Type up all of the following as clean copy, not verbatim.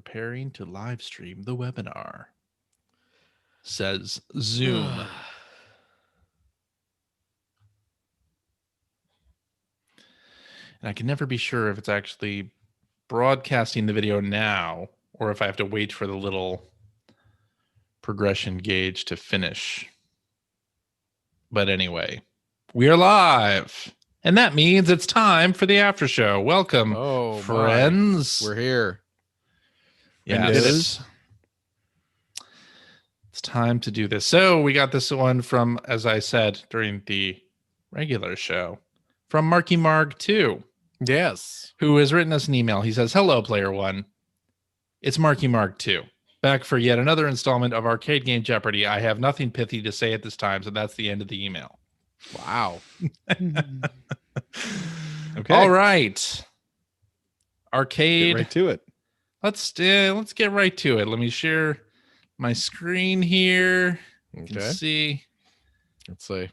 preparing to live stream the webinar, says Zoom. And I can never be sure if it's actually broadcasting the video now or if I have to wait for the little progression gauge to finish. But anyway, we are live. And that means it's time for the after show. Welcome, friends. We're here. Yeah, it's time to do this. So we got this one from, as I said during the regular show, from Marky Marg 2. Yes. Who has written us an email. He says, "Hello, Player One. It's Marky Mark 2. Back for yet another installment of Arcade Game Jeopardy. I have nothing pithy to say at this time, so that's the end of the email." Wow. Okay. All right. Arcade. Get right to it. Let's get right to it. Let me share my screen here. Okay. Let's see. Let's see.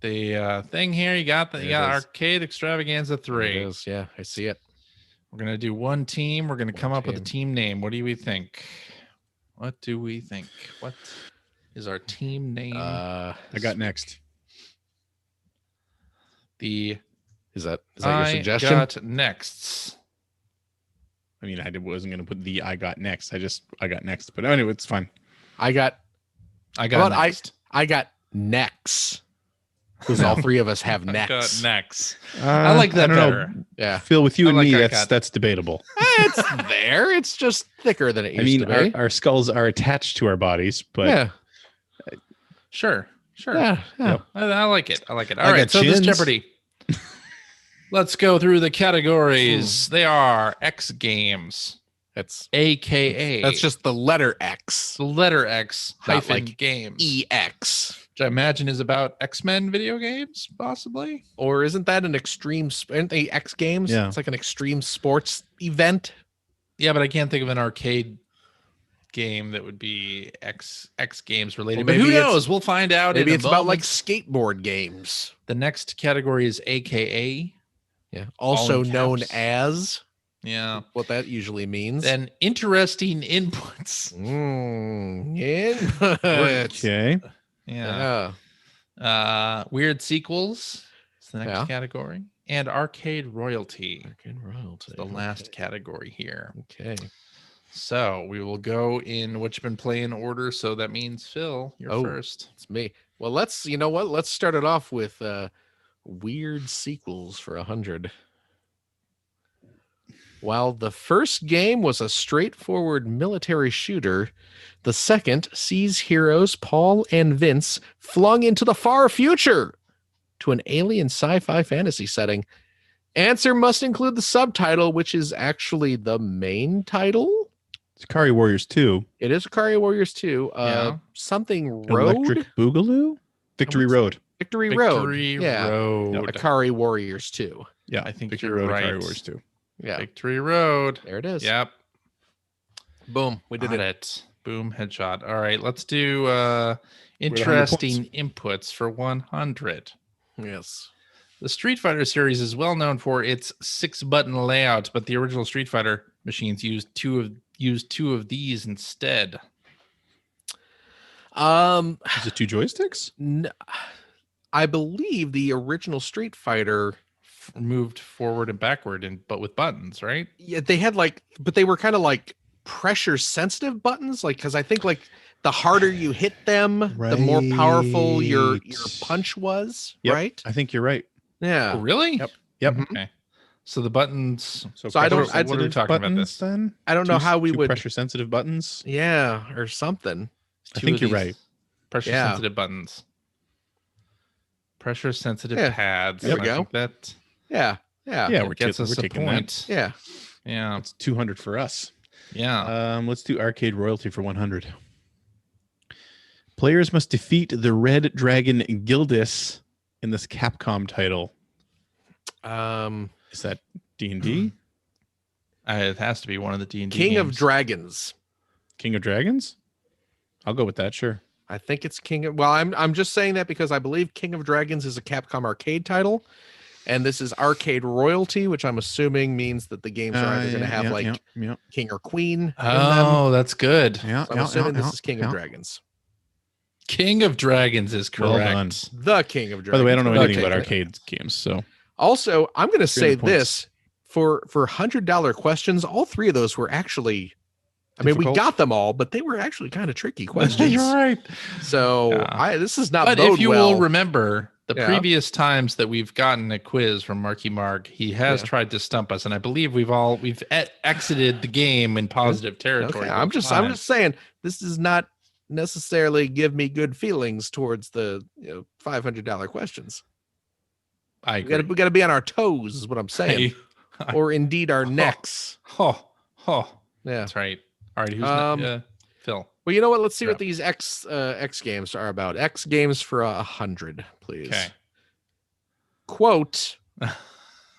The thing here. You got Arcade Extravaganza 3. It is. Yeah, I see it. We're going to do one team. We're going to come up with a team name. What do we think? What do we think? What is our team name? I got next. Is that your suggestion? I got next. I mean, I wasn't going to put I got next. I got next. But anyway, it's fine. I got next. I got next. Because all three of us have necks. Got necks. I like that better. Yeah, Phil, with you and me, that's debatable. It's there. It's just thicker than it used to be. Our skulls are attached to our bodies, but yeah, sure. Yeah. Yep. I like it. All right, so this Jeopardy. Let's go through the categories. They are X Games. That's AKA. That's just the letter X. The letter X hyphen like games. EX. Which I imagine is about X-Men video games, possibly. Or isn't that an extreme? Aren't they X Games? Yeah. It's like an extreme sports event. Yeah, but I can't think of an arcade game that would be X Games related. Well, but who knows? We'll find out. Maybe it's about like skateboard games. The next category is AKA. Yeah. Also known as. Yeah. What that usually means. Then interesting inputs. Inputs. Okay. Yeah. Weird sequels is the next category. And arcade royalty. Arcade royalty. The last category here. Okay. So we will go in what you've been playing order. So that means Phil, you're first. It's me. Well, let's start it off with weird sequels for 100. While the first game was a straightforward military shooter, the second sees heroes Paul and Vince flung into the far future to an alien sci-fi fantasy setting. Answer must include the subtitle, which is actually the main title. It's Ikari Warriors 2. It is Ikari Warriors 2. Something Road? Electric Boogaloo? Victory Road. Victory Road. Road. Ikari Warriors 2. Yeah, I think Victory you're Road, right. Ikari Warriors 2. Yeah. Victory Road. There it is. Yep. Boom. We did Got it. Boom. Headshot. All right. Let's do interesting inputs for 100. Yes. The Street Fighter series is well known for its 6-button layout, but the original Street Fighter machines used two of these instead. Is it 2 joysticks? I believe the original Street Fighter moved forward and backward, but with buttons, right? Yeah, they had but they were kind of like pressure sensitive buttons, because I think the harder you hit them, the more powerful your punch was. Yep. Right? I think you're right. Yeah. Oh, really? Yep. Okay. So the buttons. So I don't. What are we talking about this? Then I don't know how we would pressure sensitive buttons. Yeah, or something. I think you're right. Pressure sensitive buttons. Pressure sensitive pads. There we go. Yeah. We're taking that. Yeah. It's 200 for us. Yeah. Let's do arcade royalty for 100. Players must defeat the Red Dragon Gildas in this Capcom title. Is that D&D? It has to be one of the D&D King games. of Dragons. King of Dragons? I'll go with that, sure. I think it's I'm just saying that because I believe King of Dragons is a Capcom arcade title. And this is arcade royalty, which I'm assuming means that the games are either going to have king or queen in them. Oh, that's good. Yeah, So I'm assuming this is King of Dragons. King of Dragons is correct. Well done. The King of Dragons. By the way, I don't know anything Okay. about arcade games, so Also, I'm going to say 300 points. this for $100 questions. All three of those were actually, I mean, we Difficult? got them all, but they were actually kind of tricky questions. You're right. So Yeah. this is not. But bode if you well. will remember, the Yeah. previous times that we've gotten a quiz from Marky Mark, he has tried to stump us, and I believe we've exited the game in positive territory. Okay, I'm just saying this does not necessarily give me good feelings towards the $500 questions. I agree. We got to be on our toes, is what I'm saying, or indeed our necks. Yeah, That's right. All right, who's Phil? Well, you know what? Let's see what these X games are about. X games for 100, please. Okay. Quote: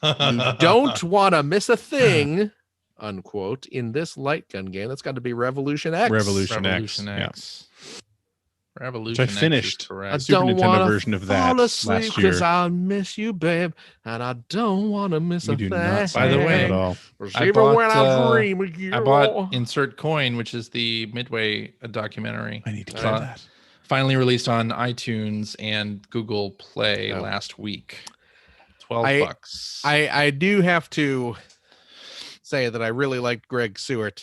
"You don't want to miss a thing." Unquote. In this light gun game, that's got to be Revolution X. Revolution X. Revolution Which I finished. X is correct. Super don't Nintendo wanna version of that fall asleep last year. because I miss you, babe, and I don't want to miss You a do thing. not By the way, at all. Even when I dream of you. I bought Insert Coin, which is the Midway documentary. I need to It's get that. finally released on iTunes and Google Play Oh. last week. $12. I do have to say that I really liked Greg Seward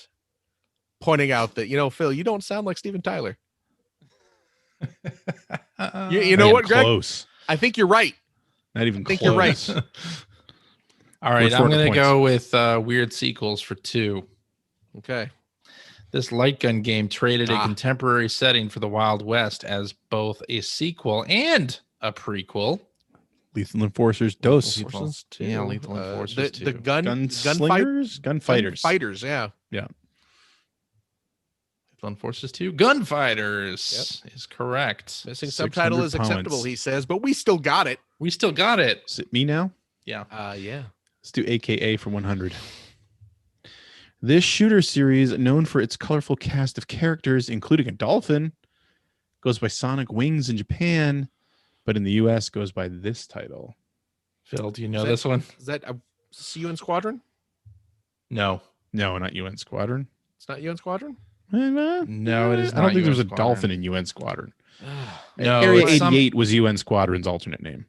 pointing out that, Phil, you don't sound like Steven Tyler. You know Not what, even Greg? Close. I think you're right. Not even I think close. you're right. All right, We're I'm 400 going to points. go with weird sequels for 2. Okay. This light gun game traded a contemporary setting for the Wild West as both a sequel and a prequel. Lethal Enforcers Dos. Lethal- Enforcers too. yeah, Lethal Enforcers the too. Gunslingers? Gunfighters. Fighters, yeah. Lethal Enforcers 2. Gunfighters is correct. Missing 600 subtitle is acceptable, points. he says, but we still got it. We still got it. Is it me now? Yeah. Yeah. Let's do AKA for 100. This shooter series, known for its colorful cast of characters, including a dolphin, goes by Sonic Wings in Japan, but in the US goes by this title. Phil, do you know this one? Is that UN Squadron? No. No, not UN Squadron. It's not UN Squadron? No, it is I don't not think there was a UN Squadron. dolphin in UN Squadron. No, Area it's 88 was UN Squadron's alternate name.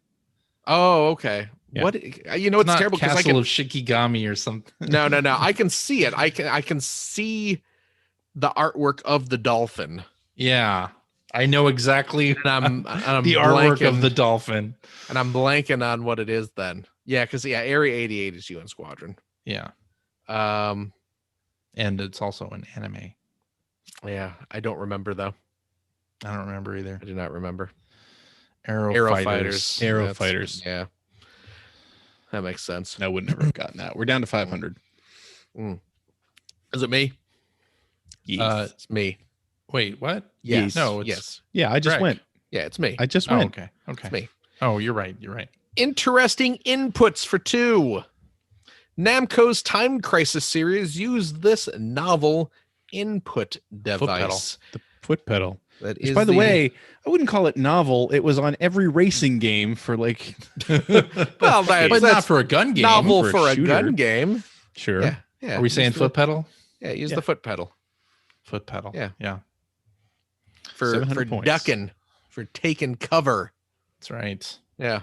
Oh, okay. Yeah. What? It's not terrible because Castle of Shikigami or something. No. I can see it. I can see the artwork of the dolphin. Yeah, I know exactly And I'm the artwork blanking, of the dolphin. and I'm blanking on what it is then. Yeah, because Area 88 is UN Squadron. Yeah, Um, and it's also an anime. yeah, I don't remember though. I don't remember either. I do not remember. Arrow Fighters. Arrow That's- Fighters. Yeah, that makes sense. I would never have gotten that. We're down to 500. Is it me? Yes. It's me. Wait, what? Yes. No, it's yes. Yeah, I just Greg. went. Yeah, it's me. I just Oh, went. okay. It's me. Oh, you're right. You're right. Interesting inputs for 2. Namco's Time Crisis series used this novel input device. The foot pedal. That Which, is by the way, I wouldn't call it novel. It was on every racing game for like. well, But not for a gun game. novel for a for a shooter. gun game. Sure. Yeah, yeah. Are we saying use foot pedal? Use Yeah. the foot pedal Foot pedal. Yeah. Yeah. for 700 points. ducking, for taking cover. That's right. Yeah,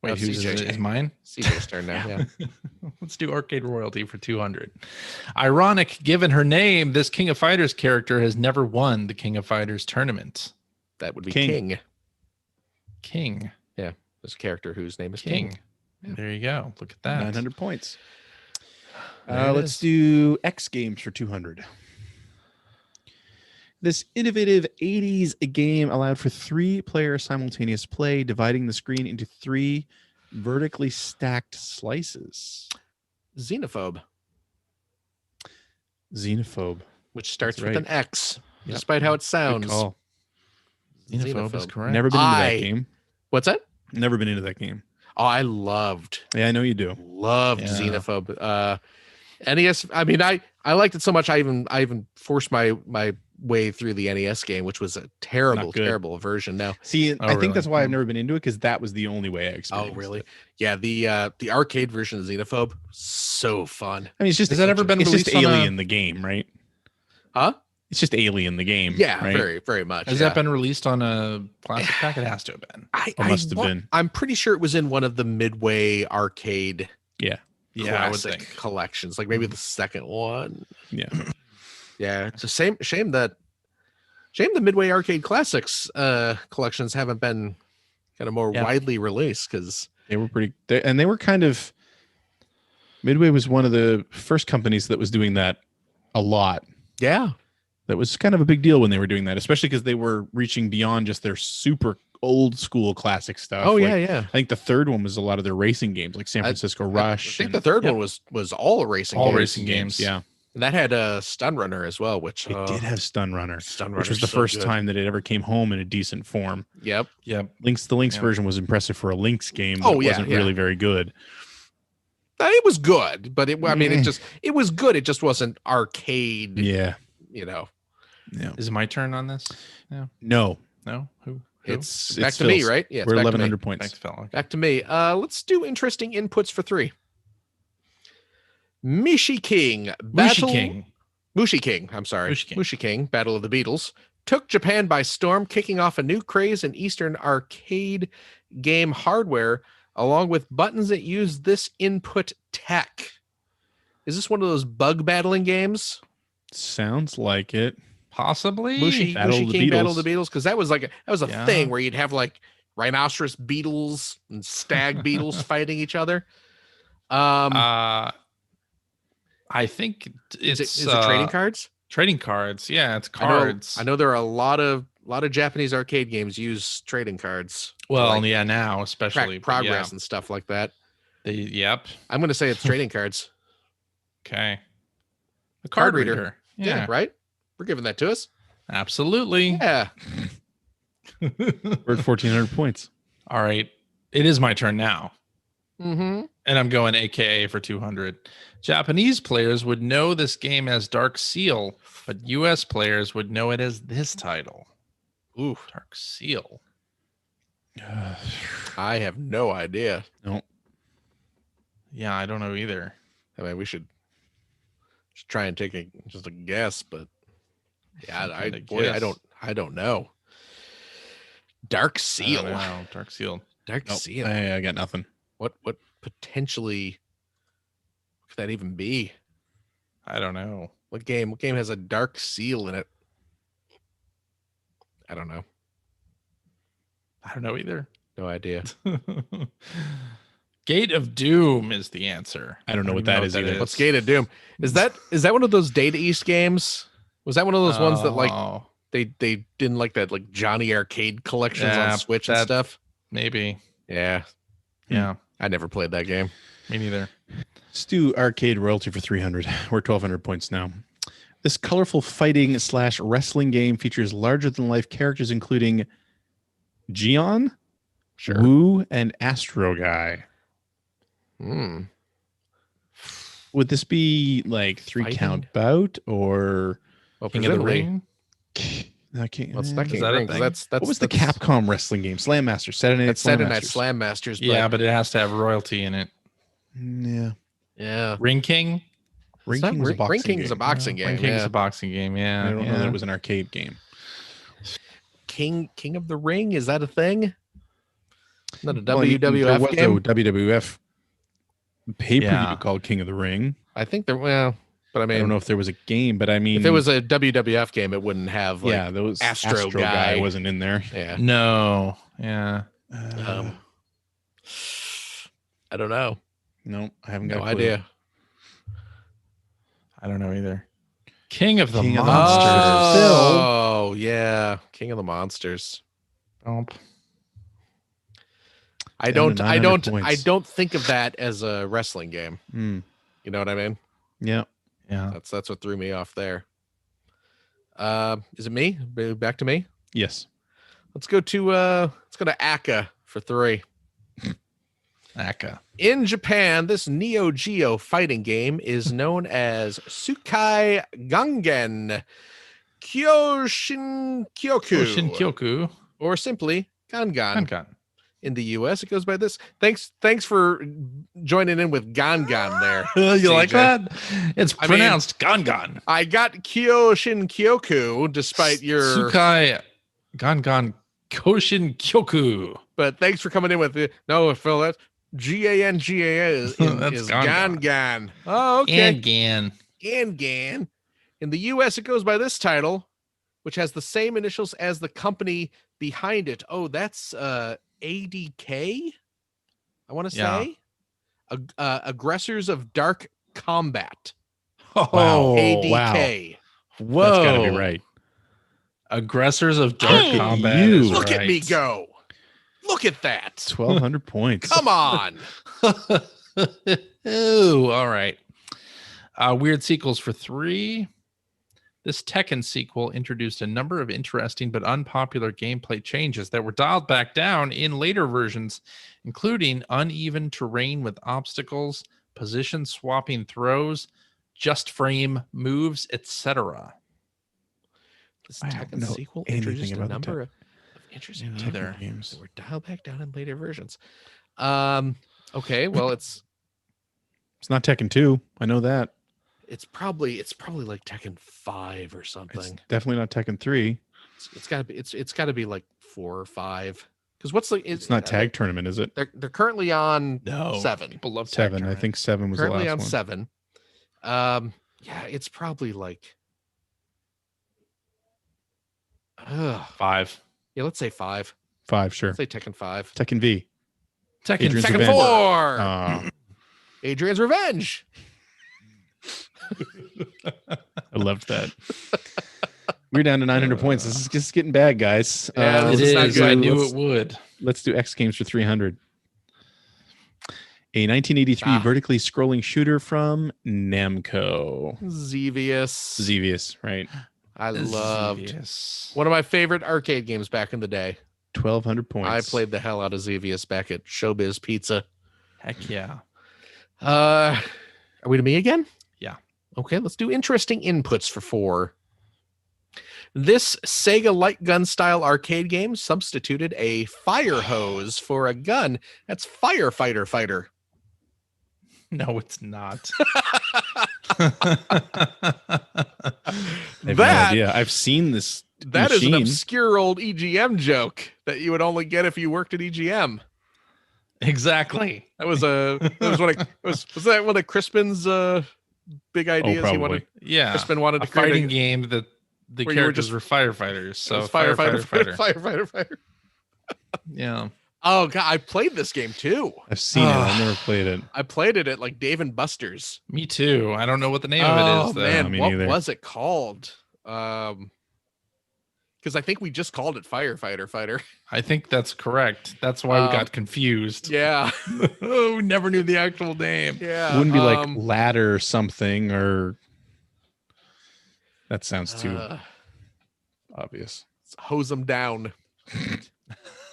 Wait, Oh, whose CJ. is mine? CJ's turn now. Yeah. Let's do arcade royalty for 200. Ironic, given her name, this King of Fighters character has never won the King of Fighters tournament. That would be King. King. King. This character whose name is King. King. Yeah. There you go. Look at that. 900 points. There it Let's is. do X Games for 200. This innovative 80s game allowed for 3-player simultaneous play, dividing the screen into 3 vertically stacked slices. Xenophobe, Xenophobe. which starts That's with right. an X, Yep. despite how it Good sounds. call. Xenophobe is correct. Never been into I- that game. What's that? Never been into that game. Oh, I loved Yeah, I know you do. loved Yeah. Xenophobe. NES. I mean, I liked it so much. I even forced my way through the NES game, which was a terrible, Not good. terrible version. Now, See, I really? think that's why I've never been into it, because that was the only way I oh experienced really? it. Yeah, the arcade version of Xenophobe, so fun. I mean, it's just Has that ever been it's just released on Alien the game, right? Huh? It's just Alien the game. Yeah, right? very, very much. Has yeah. that been released on a plastic pack? It has to have been. It must have been. I'm pretty sure it was in one of the Midway arcade Yeah, I would classic think. collections, like maybe the second one. Yeah. Yeah, it's a shame the Midway Arcade Classics collections haven't been kind of more widely released, because They were they were kind of, Midway was one of the first companies that was doing that a lot. yeah, That was kind of a big deal when they were doing that, especially because they were reaching beyond just their super old school classic stuff. oh Like, yeah. I think the third one was a lot of their racing games, like San Francisco Rush. I think the third one was all racing All games. racing games. Yeah. And that had a Stun Runner as well, which It did have Stun Runner, Stun which Runner's was the so first good. time that it ever came home in a decent form. Yep. Yep. The Lynx Yeah. version was impressive for a Lynx game. Oh, But it wasn't really very good. It was good, but it Eh. it was good. It just wasn't arcade. Yeah. You know, Yeah. Is it my turn on this? No. No. Who? it's It's back to me, Phil's. right? Yeah, it's We're back to me. 1,100 Back points. to Phil. Okay. Back to me. Let's do interesting inputs for 3. Mushi King. Mushi King. I'm sorry. Mushi King. Battle of the Beatles, took Japan by storm, kicking off a new craze in Eastern arcade game hardware, along with buttons that use this input tech. Is this one of those bug battling games? Sounds like it. Possibly. Mushi Battle of the King Battle of Beatles. the Beatles, because that was a Yeah. thing where you'd have like rhinoceros beetles and stag beetles fighting each other. I think it's is it trading cards? Trading cards. Yeah, it's cards. I know there are a lot of Japanese arcade games use trading cards. to, Well, like, yeah, now track especially but progress and stuff like that. Yep. I'm going to say it's trading cards. Okay. A Card card reader. reader. Yeah, Yeah, right. We're giving that to us. absolutely. Yeah. We're at 1,400 points. All right. It is my turn now. Mm-hmm. And I'm going AKA for 200. Japanese players would know this game as Dark Seal, but US players would know it as this title. Ooh, Dark Seal. I have no idea. No. Yeah, I don't know either. I mean, we should try and take just a guess, but yeah, Something to boy, guess. I don't know. Dark I Seal. don't know. Dark Seal. Dark Nope. Seal. I got nothing. What potentially could that even be? I don't know. What game has a dark seal in it? I don't know. I don't know either. No idea. Gate of Doom is the answer. I don't know what even that is either. What's Gate of Doom? Is that one of those Data East games? Was that one of those ones that like Oh, they didn't like that like Johnny Arcade collections Yeah, on Switch and that- stuff? maybe. Yeah, Yeah, I never played that game. me neither. Let's do arcade royalty for 300. We're 1,200 points now. This colorful fighting / wrestling game features larger than life characters, including Gion, Sure. Wu, and Astro Guy. Hmm. Would this be like 3-count bout or Well, King of the presumably- Ring. I can't, Well, it's not King that of a the Ring, 'cause thing? that's what was the that's- Capcom wrestling game? Slam Master, Saturday Night That's Slam Saturday Night Masters. Slam Masters. Yeah, but it has to have royalty in it. Yeah. yeah. Ring King. Ring It's not King was a boxing Ring King's a game. boxing game. Ring King's yeah. a boxing game. Yeah, I don't know that yeah. it was an arcade game. King of the Ring, is that a thing? Not a Well, I mean, WWF there was game. a WWF pay-per-view Yeah. called King of the Ring. I think there. Well, but I I mean, don't know if there was a game, but I mean, if it was a WWF game, it wouldn't have. Like, yeah, those Astro Guy. wasn't in there. Yeah. No. Yeah. I don't know. No, I haven't got No a clue. idea. I don't know either. King of the King of the Monsters. Oh, yeah. King of the Monsters. Nope. I Down to don't I 900 don't I points. don't think of that as a wrestling game. Hmm. You know what I mean? Yeah. Yeah. That's what threw me off there. Is it me? Back to me? Yes. Let's go to Aka for 3. Aka. In Japan, this Neo Geo fighting game is known as Sukai Gangen. Kyoshin Kyoku, Koshin Kyoku. or simply Gangan. Gangan. In the U.S., it goes by this. Thanks for joining in with Gangan there. You like CJ. that? It's I mean- pronounced Gangan. I got Kyoshin Kyoku despite your. Tsukai Gangan Koshin Kyoku. But thanks for coming in with it. No, Phil, that's Ganga is That's Gangan. Gangan. Oh, okay. Gangan. Gangan. In the U.S., it goes by this title, which has the same initials as the company behind it. Oh, that's ADK, I want to Yeah. say. Aggressors of Dark Combat. Oh, ADK. Whoa. That's got to be right. Aggressors of Dark Hey, Combat. you. is Look at me right. go. Look at that. 1,200 points. Come on. Ooh, all right. Weird sequels for 3. This Tekken sequel introduced a number of interesting but unpopular gameplay changes that were dialed back down in later versions, including uneven terrain with obstacles, position swapping throws, just frame moves, etc. This I don't Tekken know sequel anything introduced a about the number of interesting Me changes neither. Tekken games. that were dialed back down in later versions. Okay, well it's It's not Tekken 2. I know that. it's probably like Tekken 5 or It's something. definitely not Tekken 3. It's gotta be like 4 or 5. Because what's the It's not Tag Tournament, is it? they're currently on No. 7. People love 7. I Tournament. think 7 was Currently the on last one. 7. Yeah, it's probably like 5. yeah, let's say 5. 5, sure. Let's say Tekken 5. Tekken V. Tekken, Adrian's Tekken Revenge. 4. Adrian's Revenge. I loved that. We're down to 900 points. This is just getting bad, guys. Yeah, It this is not is. I good. knew let's, it would. let's do X Games for 300. A 1983 vertically scrolling shooter from Namco. Xevious. Xevious, right? I loved Xevious. one of my favorite arcade games back in the day. 1,200 points. I played the hell out of Xevious back at Showbiz Pizza. Heck yeah. Are we to me again? Yeah. Okay, let's do interesting inputs for 4. This Sega light gun style arcade game substituted a fire hose for a gun. That's Firefighter Fighter. No, it's not. I have no idea. I've seen this. That is an machine. obscure old EGM joke that you would only get if you worked at EGM. Exactly. That was was that one of Crispin's big ideas? He probably. wanted Yeah. Crispin wanted A to create fighting game that the where you were characters just- were firefighters. It So was firefighter. fighter. Yeah. Oh god, I played this game too. I've seen it. I've never played it. I played it at like Dave and Buster's. Me too. I don't know what the name Oh of it is though. man, me what neither. was it called? Because I think we just called it Firefighter Fighter. I think that's correct. That's why we got confused. Yeah, Oh, we never knew the actual name. yeah. Wouldn't be like ladder something or. That sounds too obvious. hose them down.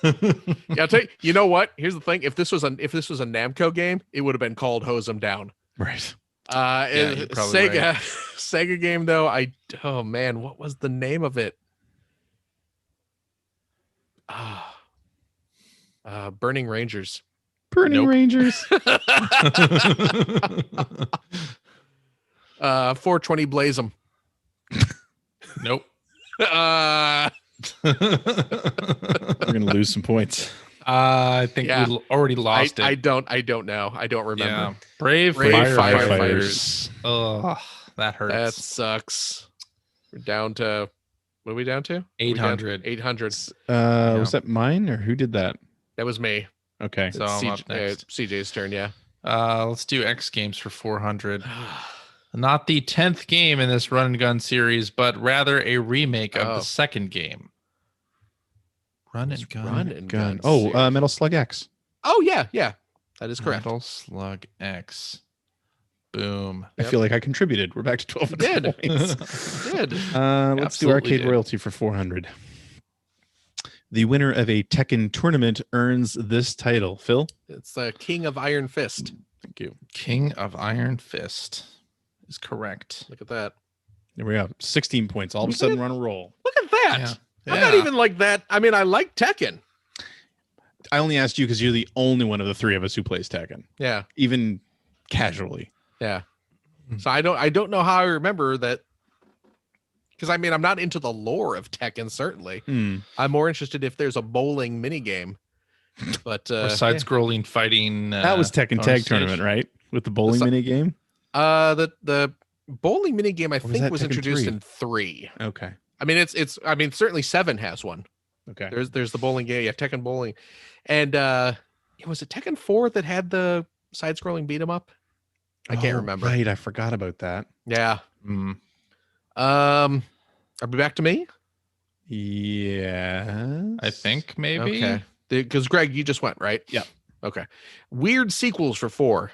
Yeah, I'll tell you, you know what? Here's the thing: if this was a Namco game, it would have been called "Hose 'em Down." Right. you're probably Sega right. Sega game though. Oh man, what was the name of it? Burning Rangers. Burning Nope. Rangers. 420 Blaze 'em. Nope. We're gonna lose some points. I think Yeah. we already lost I it. don't know. I don't remember. Yeah. Brave Brave firefighters. Oh, that hurts. That sucks. We're down to what are we down to? 800. 800. Was that mine or who did that? That was me. Okay. So I'm up next. CJ's turn, yeah. Let's do X Games for 400. Not the 10th game in this run and gun series, but rather a remake of Oh. the second game. Run and gun. Run and Gun. gun. Oh, series. Metal Slug X. Oh yeah. That is correct. Metal Slug X. Boom. I feel like I contributed. We're back to 1,200 Did. points. Good. Let's do Absolutely arcade did. royalty for 400. The winner of a Tekken tournament earns this title. Phil? It's the King of Iron Fist. Thank you. King of Iron Fist is correct. Look at that. There we go. 16 points. All of a sudden, we're on a roll. Look at that. Yeah. I'm not even like that. I mean, I like Tekken. I only asked you because you're the only one of the three of us who plays Tekken, Yeah. even casually. Yeah. So I don't know how I remember that. Because I mean, I'm not into the lore of Tekken, certainly. I'm more interested if there's a bowling mini game. But or side-scrolling fighting. That was Tekken Tag Tournament, right? With the bowling mini game. The bowling mini game I was think that was Tekken introduced 3? in 3. Okay. I mean, it's I mean, certainly 7 has one. Okay. There's the bowling game. Yeah, Tekken bowling, and was it Tekken 4 that had the side-scrolling beat 'em up? I can't remember. Right, I forgot about that. Yeah. Are we back to me? Yeah. I think maybe. Okay. Because Greg, you just went, right? Yeah. Okay. Weird sequels for 4.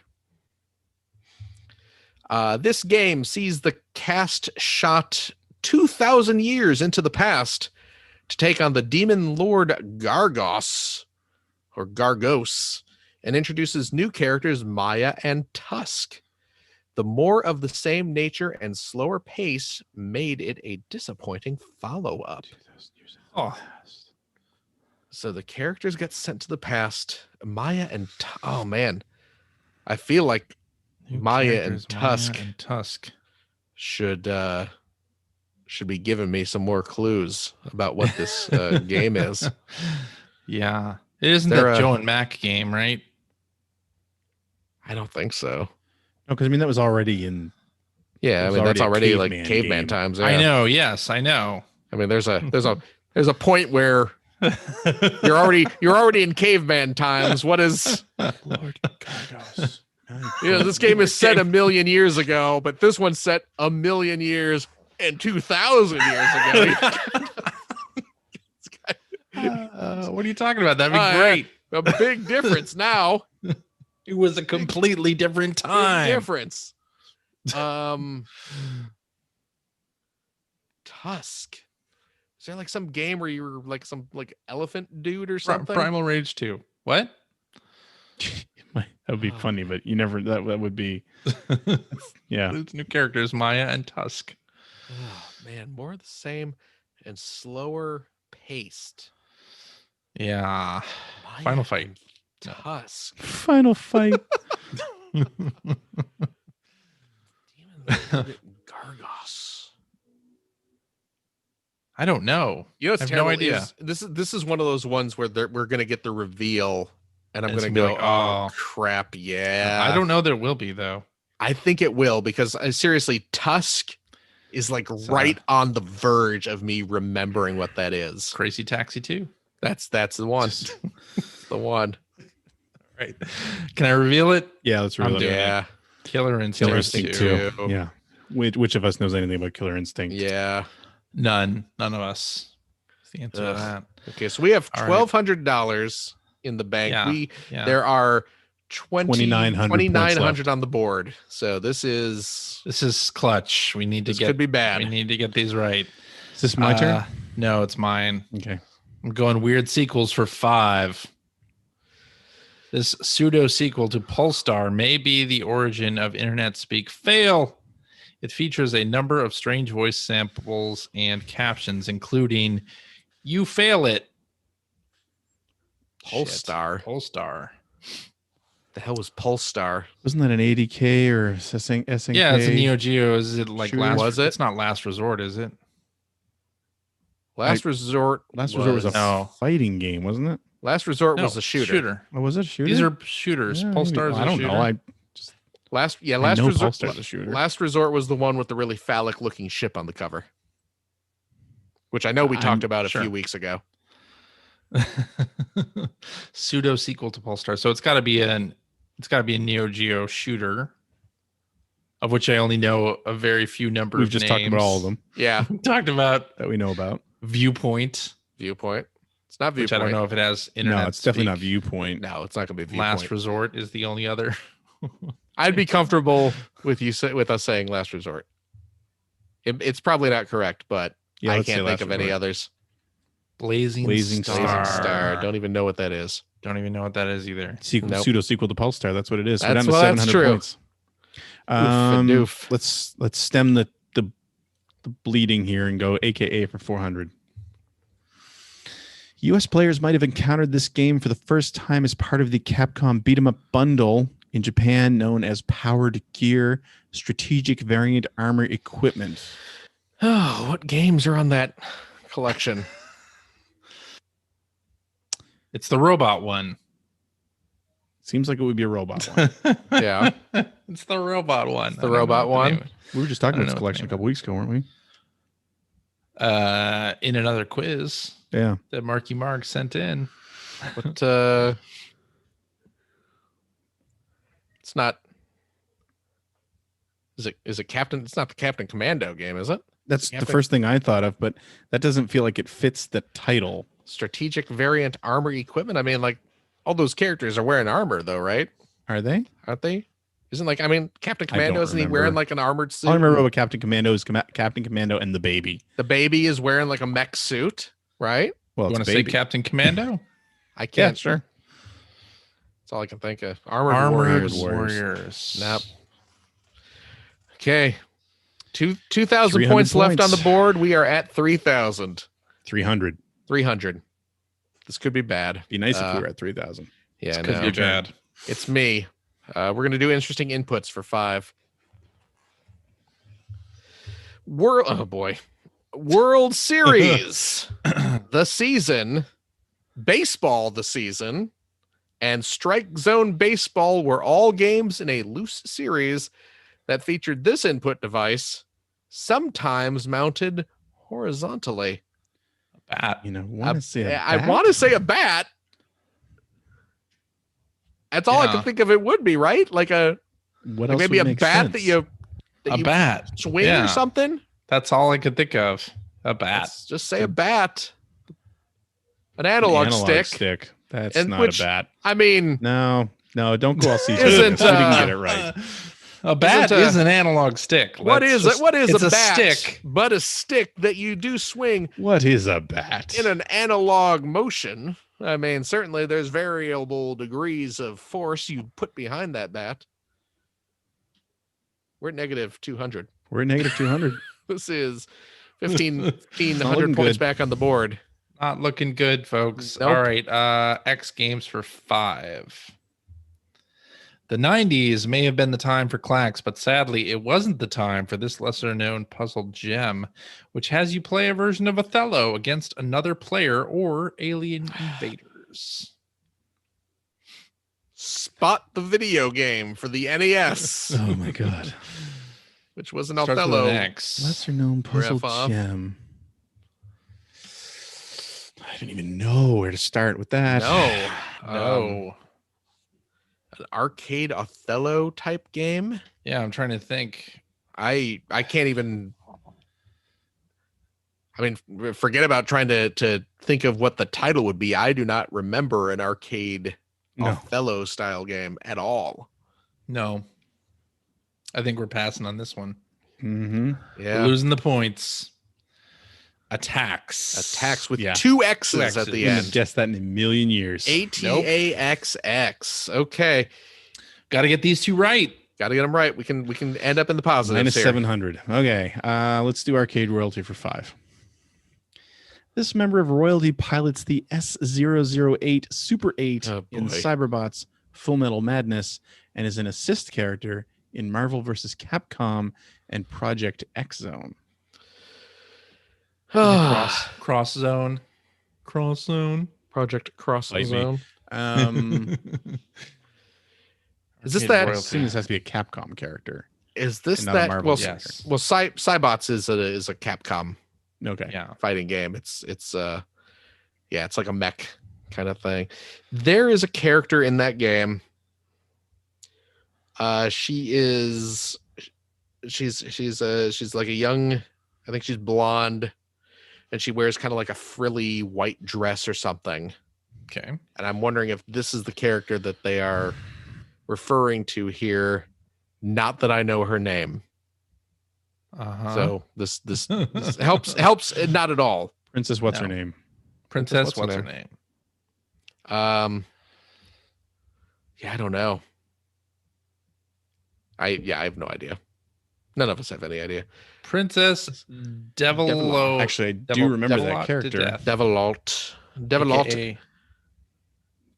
This game sees the cast shot 2,000 years into the past to take on the demon lord Gargos and introduces new characters Maya and Tusk. The more of the same nature and slower pace made it a disappointing follow-up. Oh, So the characters get sent to the past. Maya and oh man, I feel like Maya and Tusk should be giving me some more clues about what this game is. Yeah, it isn't They're, that Joe and Mac game, right? I don't think so. No, because I mean that was already in. Yeah, I mean that's already like caveman game. times. Yeah. I know. Yes, I know. I mean there's a point where you're already in caveman times. What is Lord Gargos. this game is set 1 million years ago, but this one's set 1 million years and 2,000 years ago. What are you talking about? That'd be great. A big difference now. It was a completely different time. Big difference. Tusk. Is there like some game where you were like some like elephant dude or something? Primal Rage 2. What? That would be funny, but you never. That would be. Yeah. Those new characters, Maya and Tusk. Oh man, more of the same and slower paced. Yeah. Maya Final fight. and Tusk. Final fight. Demon Lord Gargos. I don't know. You know, it's I have terrible. no idea. This is one of those ones where we're gonna get the reveal, and I'm And it's gonna gonna go, be like, oh crap, yeah. I don't know that it will be though. I think it will because seriously, Tusk is like right on the verge of me remembering what that is. Crazy Taxi 2. That's the one. The one. Right. Can I reveal it? Yeah, let's I'm reveal doing it. Yeah. Killer Instinct, Killer Instinct 2. 2. Yeah. Which of us knows anything about Killer Instinct? Yeah. None of us. That's the answer to that. Okay, so we have All right. $1,200 in the bank. Yeah. There are 2,900 on the board. So this is clutch. We need to could be bad. We need to get these right. Is this my turn? No, it's mine. Okay. I'm going weird sequels for 5. This pseudo sequel to Polestar may be the origin of internet speak fail. It features a number of strange voice samples and captions, including "You fail it." Polestar. Polestar. The hell was Polestar? Wasn't that an 80K or SNK? Yeah, it's a Neo Geo. Is it like Shooter? last? Was it? It's not Last Resort, is it? Last Resort. Last Resort was a No. fighting game, wasn't it? Last Resort No, was a shooter. Oh, was it a shooter? These are shooters. Yeah, Polestar is maybe. a I don't shooter. know. Last I Resort. know Polestar's a shooter. Last Resort was the one with the really phallic looking ship on the cover, which I know we talked about a sure. few weeks ago. Pseudo sequel to Polestar. So it's got to be a Neo Geo shooter, of which I only know a very few number We've of just names. talked about all of them Yeah. We talked about that we know about. Viewpoint, Viewpoint. It's not which Viewpoint. I don't know if it has internet. No, it's definitely not speak. Viewpoint. No, it's not going to be Viewpoint. Last Resort is the only other. I'd be comfortable with us saying Last Resort. It's probably not correct, but Yeah, I let's say can't think Last of any Resort. others. Blazing Star. Blazing Star. Don't even know what that is. Don't even know what that is either. Nope. Pseudo sequel to Polestar. That's what it is. That's We're down to true. 700 points. and doof. Let's stem the the bleeding here and go AKA for 400. U.S. players might have encountered this game for the first time as part of the Capcom Beat 'em Up bundle in Japan, known as Powered Gear Strategic Variant Armor Equipment. Oh, what games are on that collection? It's the robot one. Seems like it would be a robot one. Yeah. It's the robot one. It's the robot one. We were just talking I about don't this know what the collection a name couple weeks ago, weren't we? In another quiz Yeah. that Marky Mark sent in. But it's not. Is it Captain? It's not the Captain Commando game, is it? That's the Captain- first thing I thought of, but that doesn't feel like it fits the title. Strategic Variant Armor Equipment. I mean, like all those characters are wearing armor, though, right? Are they? Aren't they? Isn't like Captain I don't Commando? Isn't he remember. wearing like an armored suit? All I remember about Captain Commando is Captain Commando and the baby. The baby is wearing like a mech suit, right? Well, You it's want to say baby. Captain Commando? I Yeah, can't. sure. That's all I can think of. Armored Warriors. Warriors. Nope. Okay. 2,000 300 points left on the points. board. We are at 3,000. 300. 300. This could be bad. Be nice if we were at 3,000. Yeah, Could no. be bad. It's me. We're going to do interesting inputs for 5. Oh boy. World Series, the season, baseball, the season, and Strike Zone Baseball were all games in a loose series that featured this input device, sometimes mounted horizontally. Bat. You know, want to say I want to say a bat. That's all I Yeah. can think of. It would be right, like what like else maybe would a make bat sense? that you bat. swing Yeah. or something. That's all I could think of. A bat. Let's just say a bat, an analog, stick. That's And not which- a bat. I mean, No, don't go all CJ. Isn't, We didn't get it right. A bat Isn't, is an analog stick. what Let's is just- it? What is it's a bat? stick? But a stick that you do swing What is a bat? in an analog motion. I mean, certainly there's variable degrees of force you put behind that bat. We're at negative 200. We're at negative 200. This is 1,500 looking points good. back on the board. Not looking good, folks. Nope. All right. X Games for 5. The 90s may have been the time for clacks, but sadly, it wasn't the time for this lesser known puzzle gem, which has you play a version of Othello against another player or alien invaders. Spot the video game for the NES, Oh my god. which was an Starts with Othello. an X. Lesser known puzzle Riff-off. gem. I don't even know where to start with that. No. An arcade Othello type game. Yeah, I'm trying to think. I can't even. I mean, forget about trying to think of what the title would be. I do not remember an arcade No. Othello style game at all. No. I think we're passing on this one. Mm-hmm. We're Yeah, losing the points. Attacks. with Yeah. two X's, X's. at the Wouldn't have end. guessed that in a million years. ATAXX. Okay, Got to get these two right. got to get them right. We can end up in the positives Minus here. 700. Okay. Let's do arcade royalty for 5. This member of royalty pilots the S008 Super 8 Oh, in boy. Cyberbots Full Metal Madness and is an assist character in Marvel vs. Capcom and Project X Zone. Cross zone. Cross zone. Project Cross Bite me. Zone. Is this Arcade that? I royalty. assume this has to be a Capcom character. Is this And not a that? Marvel Well, yes. well, Cybots is a Capcom Okay. Yeah. fighting game. It's it's like a mech kind of thing. There is a character in that game. She's like a young, I think she's blonde, and she wears kind of like a frilly white dress or something. Okay. And I'm wondering if this is the character that they are referring to here. Not that I know her name. Uh-huh. So this helps not at all. Princess, what's her No. name? Princess, what's what's her her name? Yeah, I don't know. I have no idea. None of us have any idea. Princess Devilot. Devilo. Actually, I do remember that character. Devilot. AKA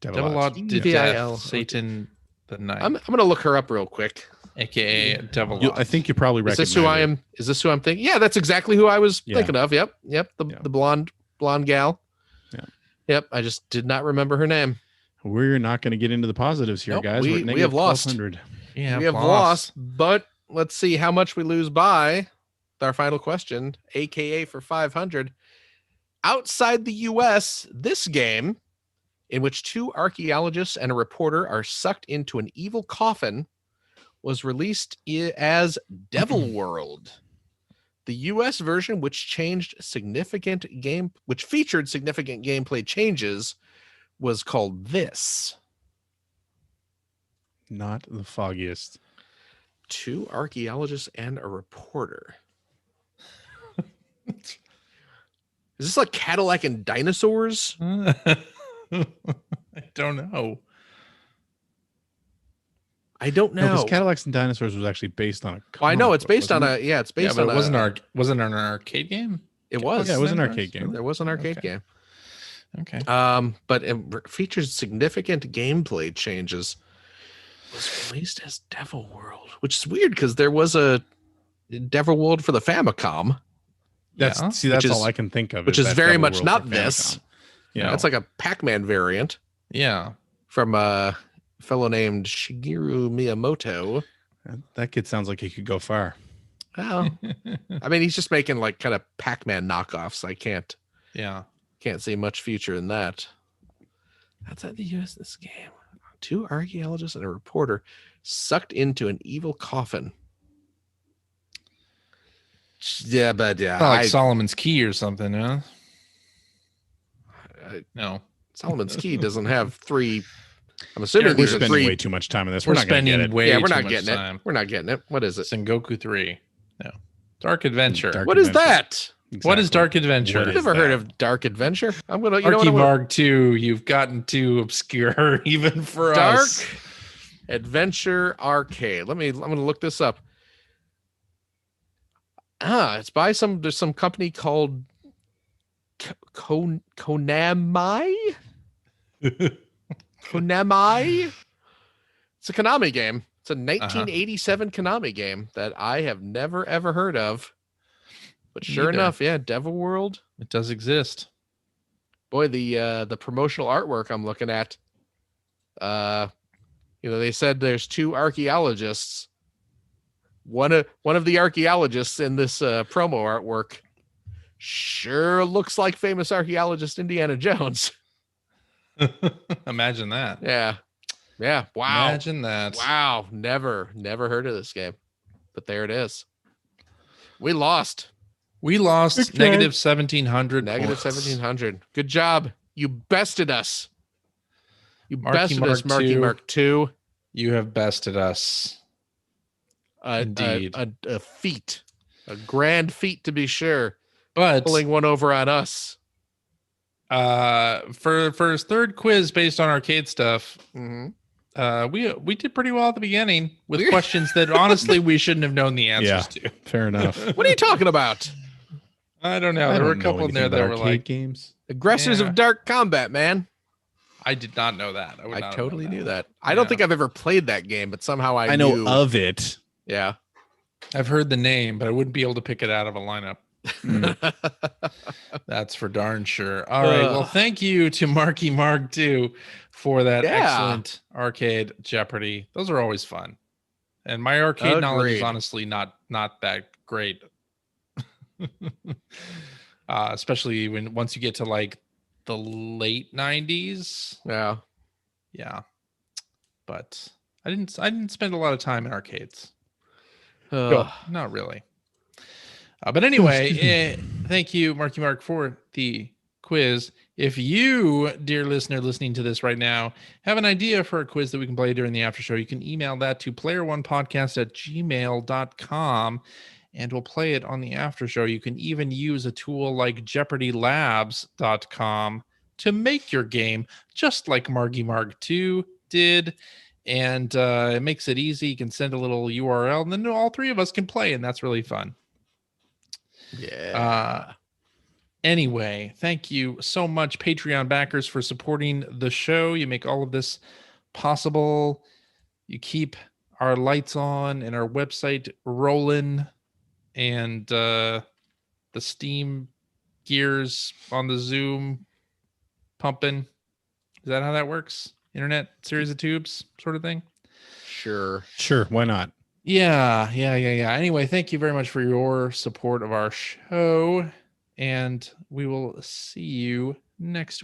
Devilot. Devilot de DVIL. Death, Satan the Knight, I'm gonna look her up real quick. AKA Devilot. I think you probably Is recognize this who I her. am? Is this who I'm thinking? Yeah, that's exactly who I was Yeah. thinking of. Yep. The blonde gal. Yeah. Yep. I just did not remember her name. We're not going to get into the positives here, Nope, guys. we We're at have lost. -1200. Yeah, We have lost, but let's see how much we lose by. Our final question, AKA for 500. Outside the US, this game, in which two archaeologists and a reporter are sucked into an evil coffin, was released as Devil World. The US version, which featured significant gameplay changes, was called this. Not the foggiest. Two archaeologists and a reporter. Is this like Cadillac and dinosaurs? I don't know. I don't No, know. because Cadillacs and Dinosaurs was actually based on a Well, I know it's comic book, based on wasn't it? it's based But on it wasn't an arcade game. It was. Yeah, it was an arcade game. There was an arcade Okay. game. Okay. But it featured significant gameplay changes. It was released as Devil World, which is weird because there was a Devil World for the Famicom. That's Yeah. that's Which all is- I can think of. which is is that very Devil much World not for this. Famicom. Yeah, That's like a Pac-Man variant Yeah. from a fellow named Shigeru Miyamoto. that kid sounds like he could go far. Well, I mean, he's just making like kind of Pac-Man knockoffs. I can't Yeah. see much future in that. Outside the US, this game, two archaeologists and a reporter sucked into an evil coffin. Yeah, but yeah, Not like Solomon's Key or something, huh? No. Solomon's Key doesn't have three. I'm assuming We're these are spending three. way too much time on this. We're We're not going to get spending it. way Yeah, we're too not much getting time. it. We're not getting it. What is it? Sengoku 3. No. Dark Adventure. Dark What is Adventure. that? What is Exactly. Dark Adventure? What I've is never heard that? of Dark Adventure. I'm gonna. You know what? I'm gonna- Mark 2, you've gotten too obscure even for Dark us. Adventure Arcade. I'm gonna look this up. It's by there's some company called Konami. Konami. It's a Konami game. It's a 1987 Konami game that I have never ever heard of. But sure Neither. enough, yeah, Devil World. It does exist. Boy, the promotional artwork I'm looking at. They said there's two archaeologists. One of the archaeologists in this promo artwork sure looks like famous archaeologist Indiana Jones. Imagine that. Yeah. Wow. Imagine that. Wow. Never heard of this game. But there it is. We lost. We lost Okay. negative 1,700. Negative points. 1,700. Good job. You bested us. You Marky bested us, Mark Marky 2. Mark 2. You have bested us. Indeed. A feat. A grand feat to be sure. But Pulling one over on us. for his third quiz based on arcade stuff, Mm-hmm. we did pretty well at the beginning with questions that honestly we shouldn't have known the answers to. Fair enough. What are you talking about? I don't know. I There were a don't know couple in there anything that about were arcade like, games. Aggressors Yeah. of Dark Combat, man. I did not know that. would I not have totally known knew that. I don't Yeah. think I've ever played that game, but somehow I know knew. of it. Yeah. I've heard the name, but I wouldn't be able to pick it out of a lineup. Mm. That's for darn sure. All right. Well, thank you to Marky Mark too for that Yeah. excellent arcade Jeopardy. Those are always fun. And my arcade knowledge is Agreed. honestly not that great. Especially once you get to like the late 90s. Yeah. Yeah. But I didn't spend a lot of time in arcades. Not really. But anyway, thank you, Marky Mark, for the quiz. If you, dear listener, listening to this right now, have an idea for a quiz that we can play during the after show, you can email that to player1podcast@gmail.com and we'll play it on the after show. You can even use a tool like jeopardylabs.com to make your game just like Marky Mark 2 did. And it makes it easy. You can send a little URL, and then all three of us can play, and that's really fun. Yeah. Anyway, thank you so much, Patreon backers, for supporting the show. You make all of this possible. You keep our lights on and our website rolling, and the Steam gears on the Zoom pumping. Is that how that works? Internet series of tubes sort of thing? Sure. Sure, why not? Yeah. Anyway, thank you very much for your support of our show, and we will see you next